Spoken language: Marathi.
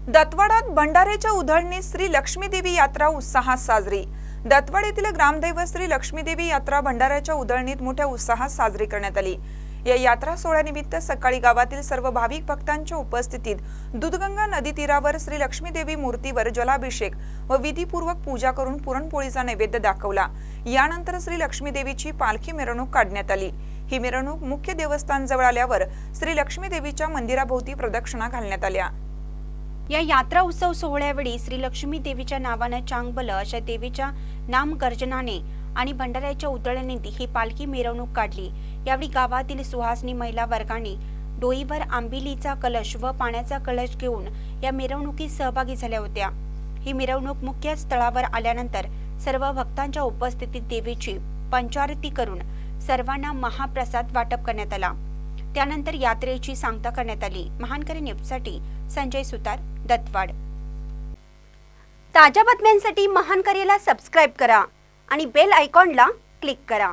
दत्तवाडात भंडाऱ्याच्या उधळणीत श्री लक्ष्मीदेवी यात्रा उत्साहात साजरी। दत्तवाड येथील ग्रामदैवत श्री लक्ष्मीदेवी यात्रा भंडाऱ्याच्या उधळणीत मोठ्या उत्साहात साजरी करण्यात आली। या यात्रा सोहळ्यानिमित्त सकाळी गावातील सर्व भाविक भक्तांच्या उपस्थितीत दूधगंगा नदी तीरावर श्री लक्ष्मीदेवी मूर्तीवर जलाभिषेक व विधीपूर्वक पूजा करून पुरणपोळीचा नैवेद्य दाखवला। यानंतर श्री लक्ष्मीदेवीची पालखी मिरवणूक काढण्यात आली। ही मिरवणूक मुख्य देवस्थान जवळ आल्यावर श्री लक्ष्मीदेवीच्या मंदिराभोवती प्रदक्षिणा घालण्यात आल्या। या यात्रा उत्सव सोहळ्यावेळी श्री लक्ष्मी देवीच्या नावाने चांगबल अशा देवीच्या नामगर्जनाने आणि भंडाऱ्याच्या उधळणीत ही पालखी मिरवणूक काढली। यावेळी गावातील सुहासनी महिला वर्गाने डोईवर आंबिलीचा कलश व पाण्याचा कलश घेऊन या मिरवणुकीत सहभागी झाल्या होत्या। ही मिरवणूक मुख्य स्थळावर आल्यानंतर सर्व भक्तांच्या उपस्थितीत देवीची पंचारती करून सर्वांना महाप्रसाद वाटप करण्यात आला। त्यानंतर यात्रेची सांगता करण्यात आली। महानकरी न्यूजसाठी संजय सुतार, दत्तवाड। ताज्या बातम्यांसाठी महानकरीला सबस्क्राइब करा आणि बेल आयकॉनला क्लिक करा।